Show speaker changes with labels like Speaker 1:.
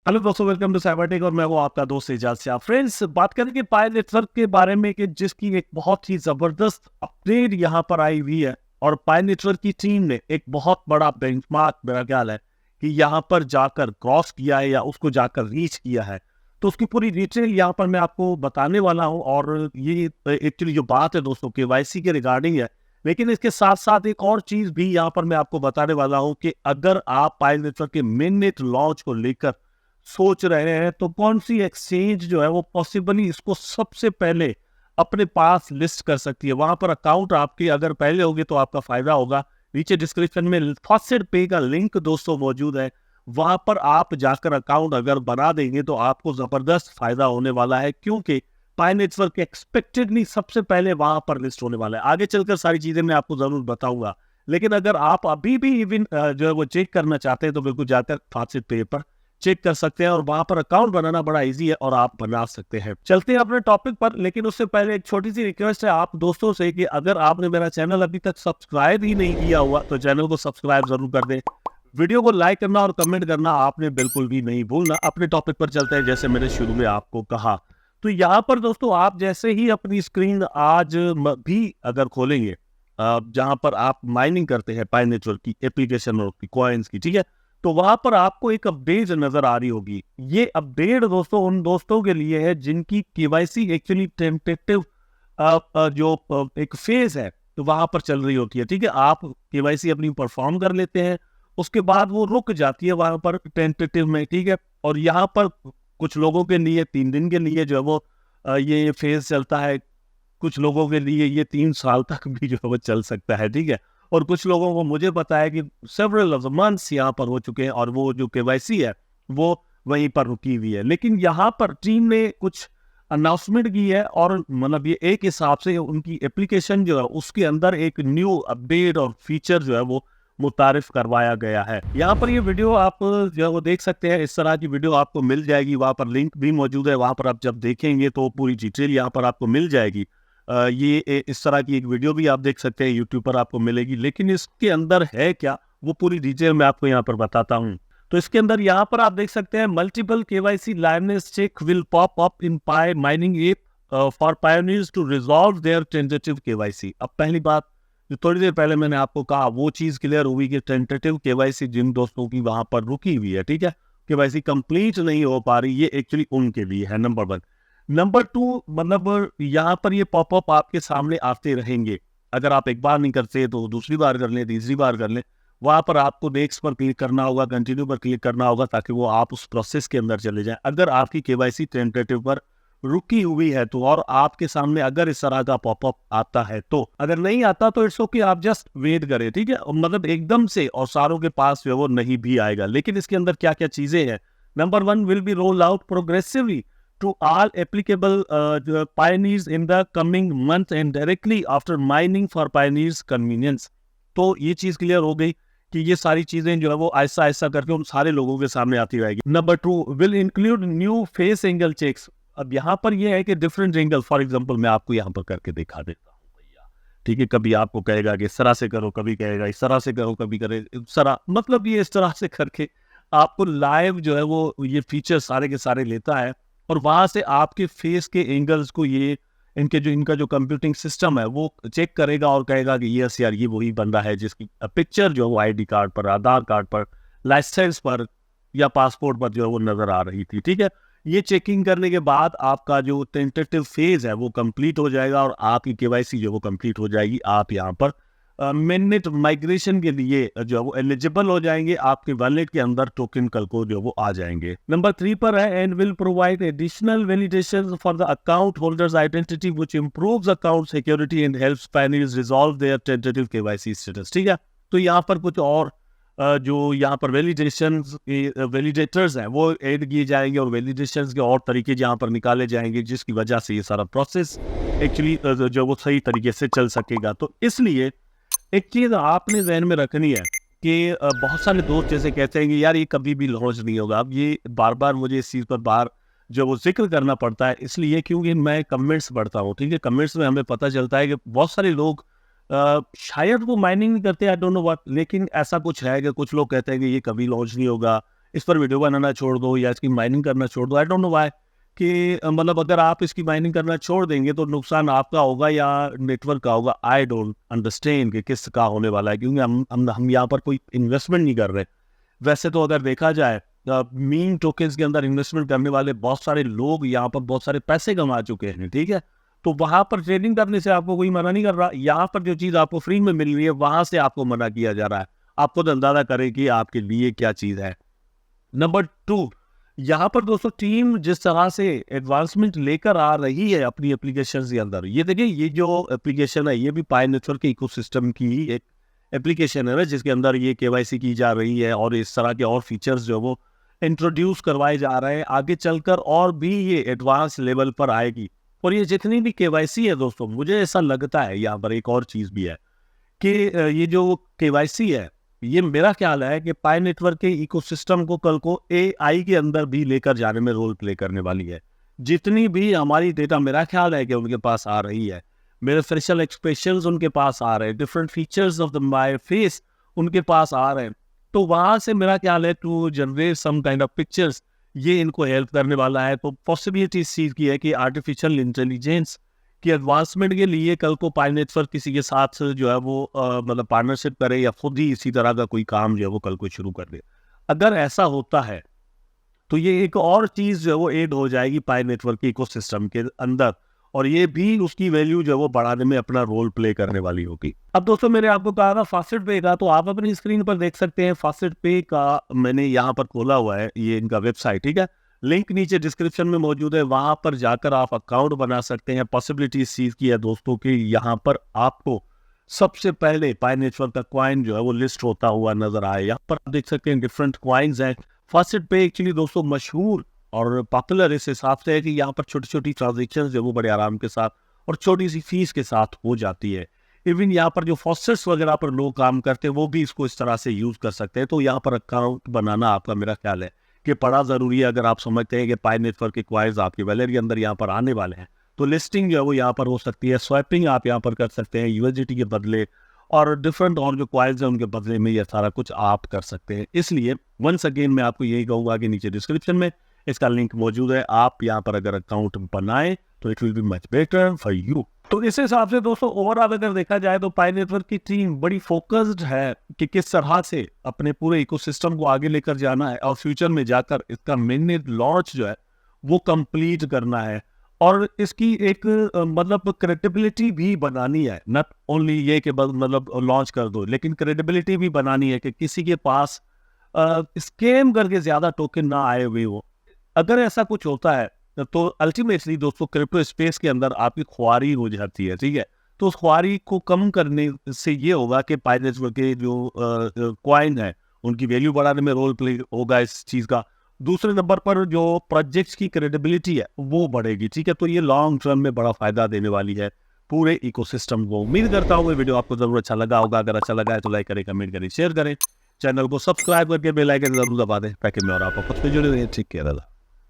Speaker 1: Hello दोस्तों, welcome to Cybertech और मैं हूं आपका दोस्त एजाज शाह। फ्रेंड्स, बात करेंगे पाई नेटवर्क के बारे में कि जिसकी एक बहुत ही जबरदस्त अपडेट यहां पर आई हुई है और पाई नेटवर्क की टीम ने एक बहुत बड़ा बेंचमार्क, मेरा ख्याल है कि यहां पर जाकर क्रॉस किया है या उसको जाकर रीच किया है। तो उसकी पूरी डिटेल यहां पर मैं आपको बताने वाला हूं और ये एक्चुअली जो बात है दोस्तों केवाईसी के रिगार्डिंग है। लेकिन इसके साथ साथ एक और चीज भी यहां पर मैं आपको बताने वाला हूं कि अगर आप पाई नेटवर्क के मेन नेट लॉन्च को लेकर सोच रहे हैं तो कौन सी एक्सचेंज जो है वो पॉसिबली इसको सबसे पहले अपने पास लिस्ट कर सकती है। वहां पर अकाउंट आपके अगर पहले होंगे तो आपका फायदा होगा। नीचे डिस्क्रिप्शन में फर्स्ट पे का लिंक दोस्तों मौजूद है, वहां पर आप जाकर अकाउंट अगर बना देंगे तो आपको जबरदस्त फायदा होने वाला है, क्योंकि पाई नेटवर्क एक्सपेक्टेडली सबसे पहले वहां पर लिस्ट होने वाला है। आगे चलकर सारी चीजें मैं आपको जरूर बताऊंगा, लेकिन अगर आप अभी भी इवन जो है वो चेक करना चाहते हैं तो बिल्कुल जाकर फास्ट पे पर चेक कर सकते हैं और वहां पर अकाउंट बनाना बड़ा इजी है और आप बना सकते हैं। चलते हैं अपने टॉपिक पर, लेकिन उससे पहले एक छोटी सी रिक्वेस्ट है आप दोस्तों से कि अगर आपने मेरा चैनल अभी तक सब्सक्राइब ही नहीं किया हुआ तो चैनल को सब्सक्राइब जरूर कर दें। वीडियो को लाइक करना और कमेंट करना आपने बिल्कुल भी नहीं भूलना। अपने टॉपिक पर चलते हैं, जैसे मैंने शुरू में आपको कहा। तो यहाँ पर दोस्तों आप जैसे ही अपनी स्क्रीन आज भी अगर खोलेंगे, जहां पर आप माइनिंग करते हैं पाई नेटवर्क की एप्लीकेशन और की कॉइन्स की, ठीक है, तो वहां पर आपको एक अपडेट नजर आ रही होगी। ये अपडेट दोस्तों उन दोस्तों के लिए है जिनकी केवाईसी एक्चुअली टेंटेटिव जो एक फेज है तो वहां पर चल रही होती है। ठीक है, आप केवाईसी अपनी परफॉर्म कर लेते हैं, उसके बाद वो रुक जाती है वहां पर टेंटेटिव में। ठीक है, और यहाँ पर कुछ लोगों के लिए 3 दिन के लिए जो है वो ये फेज चलता है। कुछ लोगों के लिए ये 3 साल तक भी जो है वो चल सकता है। ठीक है, और कुछ लोगों को मुझे पता है कि सेवरल ऑफ मंथ्स यहाँ पर हो चुके हैं और वो जो केवाईसी है वो वहीं पर रुकी हुई है। लेकिन यहाँ पर टीम ने कुछ अनाउंसमेंट की है और मतलब ये एक हिसाब से उनकी एप्लीकेशन जो है उसके अंदर एक न्यू अपडेट और फीचर जो है वो मुतारिफ करवाया गया है। यहाँ पर ये वीडियो आप जो है वो देख सकते हैं, इस तरह की वीडियो आपको मिल जाएगी। वहाँ पर लिंक भी मौजूद है, वहाँ पर आप जब देखेंगे तो पूरी डिटेल यहाँ पर आपको मिल जाएगी। इस तरह की एक वीडियो भी आप देख सकते हैं, यूट्यूब पर आपको मिलेगी। लेकिन इसके अंदर है क्या वो पूरी डिटेल मैं आपको यहाँ पर बताता हूँ। तो इसके अंदर यहाँ पर आप देख सकते हैं multiple KYC liveness check will pop up in Pi mining app for pioneers to resolve their tentative KYC. अब पहली बात जो थोड़ी देर पहले मैंने आपको कहा वो चीज क्लियर हुई कि टेंटेटिव केवाईसी जिन दोस्तों की वहां पर रुकी हुई है, ठीक है, केवाईसी कंप्लीट नहीं हो पा रही, ये एक्चुअली उनके लिए है, नंबर 1। नंबर 2, मतलब यहाँ पर ये पॉपअप आपके सामने आते रहेंगे। अगर आप एक बार नहीं करते तो दूसरी बार कर लें, तीसरी बार कर लें। वहां पर आपको नेक्स्ट पर क्लिक करना होगा, कंटिन्यू पर क्लिक करना होगा, ताकि वो आप उस प्रोसेस के अंदर चले जाएं। अगर आपकी केवाईसी टेंटेटिव पर रुकी हुई है तो, और आपके सामने अगर इस तरह का पॉपअप आता है तो, अगर नहीं आता तो इट्स ओके, आप जस्ट वेट करें। ठीक है, मतलब एकदम से और सारों के पास वो नहीं भी आएगा। लेकिन इसके अंदर क्या क्या चीजें हैं। Number 1 will be roll out progressively to all applicable pioneers in the coming month and directly after mining for pioneers convenience। तो ये चीज क्लियर हो गई कि ये सारी चीजें जो है वो ऐसा ऐसा करके उन सारे लोगों के सामने आती रहेगी। Number 2 will include new face angle checks. अब यहाँ पर ये है कि डिफरेंट एंगल, फॉर एग्जांपल मैं आपको यहाँ पर करके दिखा देता हूँ भैया। ठीक है, कभी आपको कहेगा कि इस तरह से करो, कभी कहेगा इस तरह से करो, कभी करे इस तरह, मतलब ये इस तरह से करके आपको लाइव जो है वो ये फीचर सारे के सारे लेता है और वहां से आपके फेस के एंगल्स को ये इनका जो कंप्यूटिंग सिस्टम है वो चेक करेगा और कहेगा कि यस यार ये वही बंदा है जिसकी पिक्चर जो है वो आईडी कार्ड पर, आधार कार्ड पर, लाइसेंस पर या पासपोर्ट पर जो है वो नजर आ रही थी। ठीक है, ये चेकिंग करने के बाद आपका जो टेंटेटिव फेज है वो कंप्लीट हो जाएगा और आपकी केवाईसी जो है वो कंप्लीट हो जाएगी। आप यहाँ पर मिनट माइग्रेशन के लिए जो है वो एलिजिबल हो जाएंगे, आपके वॉलेट के अंदर टोकन कल को जो वो आ जाएंगे। नंबर 3 पर है and will provide additional validation for the account holders identity which improves account security and helps pioneers resolve their tentative KYC status. ठीक है, तो यहाँ पर कुछ और जो यहाँ पर वैलिडेटर्स हैं वो ऐड किए जाएंगे और वैलिडेशंस के और तरीके यहाँ पर निकाले जाएंगे, जिसकी वजह से ये सारा प्रोसेस एक्चुअली जो वो सही तरीके से चल सकेगा। तो इसलिए एक चीज आपने ध्यान में रखनी है कि बहुत सारे दोस्त जैसे कहते हैं कि यार ये कभी भी लॉन्च नहीं होगा। अब ये बार बार मुझे इस चीज पर बार जो वो जिक्र करना पड़ता है, इसलिए क्योंकि मैं कमेंट्स पढ़ता हूँ। ठीक है, कमेंट्स में हमें पता चलता है कि बहुत सारे लोग शायद वो माइनिंग नहीं करते, आई डोंट नो व्हाट, लेकिन ऐसा कुछ है कि कुछ लोग कहते हैं कि ये कभी लॉन्च नहीं होगा, इस पर वीडियो बनाना छोड़ दो या इसकी माइनिंग करना छोड़ दो। आई डोंट नो व्हाई कि मतलब अगर आप इसकी माइनिंग करना छोड़ देंगे तो नुकसान आपका होगा या नेटवर्क का होगा। आई डोंट अंडरस्टैंड कि किस का होने वाला है, क्योंकि हम यहाँ पर कोई इन्वेस्टमेंट नहीं कर रहे। वैसे तो अगर देखा जाए मीम टोकन्स के अंदर इन्वेस्टमेंट करने वाले बहुत सारे लोग यहाँ पर बहुत सारे पैसे कमा चुके हैं, ठीक है। तो वहां पर ट्रेडिंग करने से आपको कोई मना नहीं कर रहा। यहाँ पर जो चीज आपको फ्री में मिल रही है वहां से आपको मना किया जा रहा है। आपको तो अंदाजा करें कि आपके लिए क्या चीज है। नंबर 2, यहाँ पर दोस्तों टीम जिस तरह से एडवांसमेंट लेकर आ रही है अपनी एप्लीकेशन के अंदर, ये देखिए ये जो एप्लीकेशन है ये भी पाई नेटवर्क के इकोसिस्टम की ही एक एप्लीकेशन है ना, जिसके अंदर ये केवाईसी की जा रही है और इस तरह के और फीचर्स जो वो इंट्रोड्यूस करवाए जा रहे हैं। आगे चलकर और भी ये एडवांस लेवल पर आएगी। और ये जितनी भी केवाईसी है दोस्तों, मुझे ऐसा लगता है यहाँ पर एक और चीज भी है कि ये जो केवाईसी है, ये मेरा ख्याल है कि पाई नेटवर्क के इकोसिस्टम को कल को एआई के अंदर भी लेकर जाने में रोल प्ले करने वाली है। जितनी भी हमारी डेटा मेरा ख्याल है कि उनके पास आ रही है, मेरे फेशियल एक्सप्रेशंस उनके पास आ रहे हैं, different features of the my face उनके पास आ रहे हैं, तो वहां से मेरा ख्याल है to generate some kind of pictures ये इनको हेल्प करने वाला है। तो पॉसिबिलिटी इस चीज की है कि आर्टिफिशियल इंटेलिजेंस की एडवांसमेंट के लिए कल को पाई नेटवर्क किसी के साथ जो है वो मतलब पार्टनरशिप करे या खुद ही इसी तरह का कोई काम जो है वो कल को शुरू कर दे। अगर ऐसा होता है तो ये एक और चीज जो है वो ऐड हो जाएगी पाई नेटवर्क के इकोसिस्टम के अंदर, और ये भी उसकी वैल्यू जो है वो बढ़ाने में अपना रोल प्ले करने वाली होगी। अब दोस्तों मैंने आपको कहा था फास्टेट पे का, तो आप अपनी स्क्रीन पर देख सकते हैं फास्टेट पे का मैंने यहाँ पर खोला हुआ है, ये इनका वेबसाइट, ठीक है। लिंक नीचे डिस्क्रिप्शन में मौजूद है, वहां पर जाकर आप अकाउंट बना सकते हैं। पॉसिबिलिटी इस चीज की है दोस्तों कि यहाँ पर आपको सबसे पहले पाई नेटवर्क का क्वाइन जो है वो लिस्ट होता हुआ नजर आए। यहाँ पर आप देख सकते हैं डिफरेंट क्वाइंस हैं। फास्टेट पे एक्चुअली दोस्तों मशहूर और पॉपुलर इस हिसाब से है कि यहाँ पर छोटी छोटी ट्रांजेक्शन जो वो बड़े आराम के साथ और छोटी सी फीस के साथ हो जाती है। इवन यहाँ पर जो फॉस्टर्स वगैरह पर लोग काम करते हैं वो भी इसको इस तरह से यूज कर सकते हैं। तो यहाँ पर अकाउंट बनाना आपका मेरा ख्याल है कि बड़ा जरूरी है। अगर आप समझते हैं कि पाई नेटवर्क के क्वाइंस आपके वैलेट के अंदर यहाँ पर आने वाले हैं, तो लिस्टिंग जो है वो यहाँ पर हो सकती है। स्वैपिंग आप यहाँ पर कर सकते हैं यूएसडीटी के बदले, और डिफरेंट और जो क्वाइंस हैं उनके बदले में ये सारा कुछ आप कर सकते हैं। इसलिए वंस अगेन मैं आपको यही कहूंगा कि नीचे डिस्क्रिप्शन में इसका लिंक मौजूद है। आप यहाँ पर अगर अकाउंट बनाएं तो it will be much better for you. तो इस हिसाब से दोस्तों ओवरऑल अगर देखा जाए तो पाई नेटवर्क की टीम बड़ी फोकस्ड है कि किस तरह से अपने पूरे इकोसिस्टम को आगे लेकर जाना है और फ्यूचर में जाकर इसका मेननेट लॉन्च जो है वो कंप्लीट करना है। और इसकी एक मतलब क्रेडिबिलिटी भी बनानी है, नॉट ओनली ये कि मतलब लॉन्च कर दो, लेकिन क्रेडिबिलिटी भी बनानी है कि किसी के पास स्कैम करके ज्यादा टोकन ना आए हुए हो। अगर ऐसा कुछ होता है तो अल्टीमेटली दोस्तों क्रिप्टो स्पेस के अंदर आपकी ख्वारी हो जाती है, ठीक है। तो उस ख्वारी को कम करने से ये होगा कि पाई नेटवर्क के जो क्वाइन है उनकी वैल्यू बढ़ाने में रोल प्ले होगा इस चीज का। दूसरे नंबर पर जो प्रोजेक्ट्स की क्रेडिबिलिटी है वो बढ़ेगी, ठीक है। तो ये लॉन्ग टर्म में बड़ा फायदा देने वाली है पूरे इकोसिस्टम को। उम्मीद करता हूँ ये वीडियो आपको जरूर अच्छा लगा होगा। अगर अच्छा लगा है तो लाइक करें, कमेंट करें, शेयर करें, चैनल को सब्सक्राइब करके बेल आइकन जरूर दबा दें ताकि मैं और आप आपस में जुड़े रहें। ठीक है दादा।